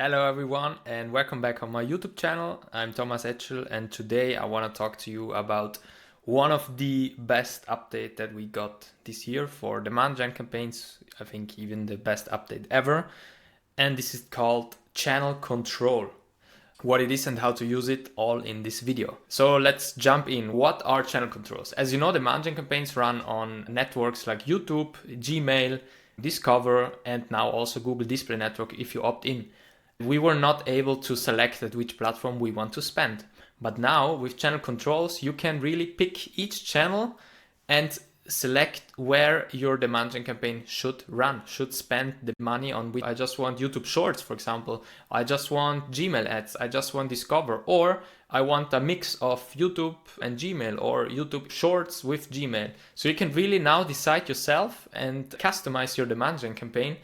Hello everyone and welcome back on my YouTube channel. I'm Thomas Etschel and today I want to talk to you about one of the best updates that we got this year for demand gen campaigns. I think even the best update ever. And this is called Channel Control. What it is and how to use it all in this video. So let's jump in. What are channel controls? As you know, demand gen campaigns run on networks like YouTube, Gmail, Discover, and now also Google Display Network if you opt in. We were not able to select at which platform we want to spend. But now with channel controls, you can really pick each channel and select where your demand gen campaign should run, should spend the money on. I just want YouTube Shorts, for example. I just want Gmail ads. I just want Discover, or I want a mix of YouTube and Gmail, or YouTube Shorts with Gmail. So you can really now decide yourself and customize your demand gen campaign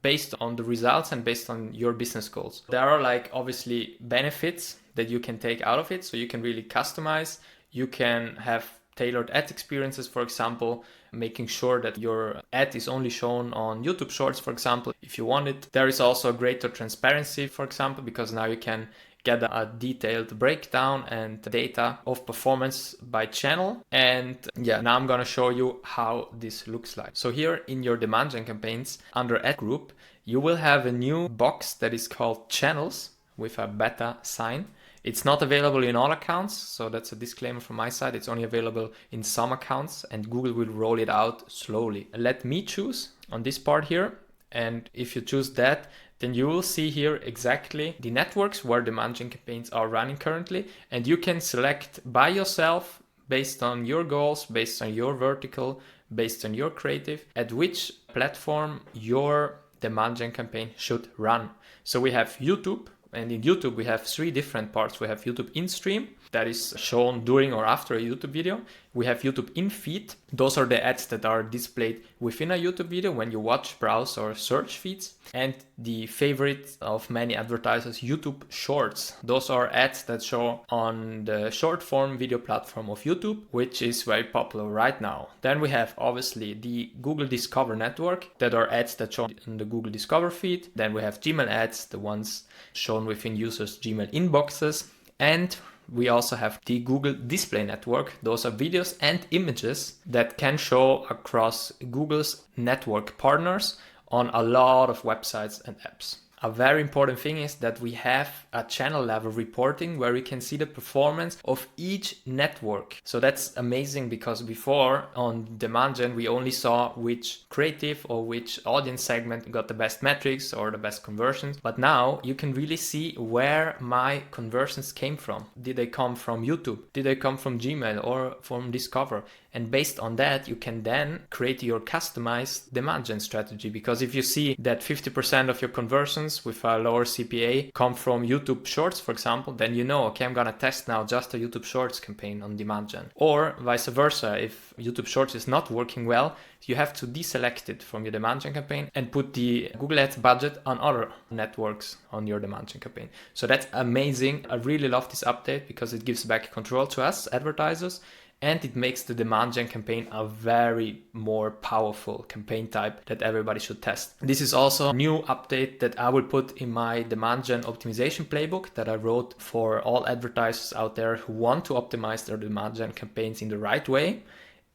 based on the results and based on your business goals. There are obviously benefits that you can take out of it. So you can really customize. You can have tailored ad experiences, for example, making sure that your ad is only shown on YouTube Shorts, for example, if you want it. There is also greater transparency, for example, because now you can get a detailed breakdown and data of performance by channel. And now I'm gonna show you how this looks like. So here in your demand gen campaigns under ad group, you will have a new box that is called channels with a beta sign. It's not available in all accounts, so that's a disclaimer from my side. It's only available in some accounts and Google will roll it out slowly. Let me choose on this part here. And if you choose that, then you will see here exactly the networks where demand gen campaigns are running currently. And you can select by yourself, based on your goals, based on your vertical, based on your creative, at which platform your demand gen campaign should run. So we have YouTube. And in YouTube, we have three different parts. We have YouTube in-stream, that is shown during or after a YouTube video. We have YouTube in-feed. Those are the ads that are displayed within a YouTube video when you watch, browse, or search feeds. And the favorite of many advertisers, YouTube Shorts. Those are ads that show on the short form video platform of YouTube, which is very popular right now. Then we have obviously the Google Discover network, that are ads that show in the Google Discover feed. Then we have Gmail ads, the ones shown within users' Gmail inboxes. And we also have the Google Display Network. Those are videos and images that can show across Google's network partners on a lot of websites and apps. A very important thing is that we have a channel level reporting where we can see the performance of each network. So that's amazing, because before on demand gen, we only saw which creative or which audience segment got the best metrics or the best conversions. But now you can really see where my conversions came from. Did they come from YouTube? Did they come from Gmail or from Discover? And based on that, you can then create your customized demand gen strategy. Because if you see that 50% of your conversions with a lower CPA come from YouTube Shorts, for example, then you know, okay, I'm gonna test now just a YouTube Shorts campaign on demand gen. Or vice versa, if YouTube Shorts is not working well, you have to deselect it from your demand gen campaign and put the Google Ads budget on other networks on your demand gen campaign. So that's amazing. I really love this update because it gives back control to us advertisers. And it makes the demand gen campaign a very more powerful campaign type that everybody should test. This is also a new update that I will put in my demand gen optimization playbook that I wrote for all advertisers out there who want to optimize their demand gen campaigns in the right way.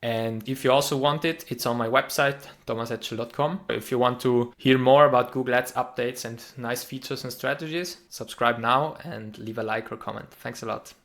And if you also want it, it's on my website, thomasetschel.com. If you want to hear more about Google Ads updates and nice features and strategies, subscribe now and leave a like or comment. Thanks a lot.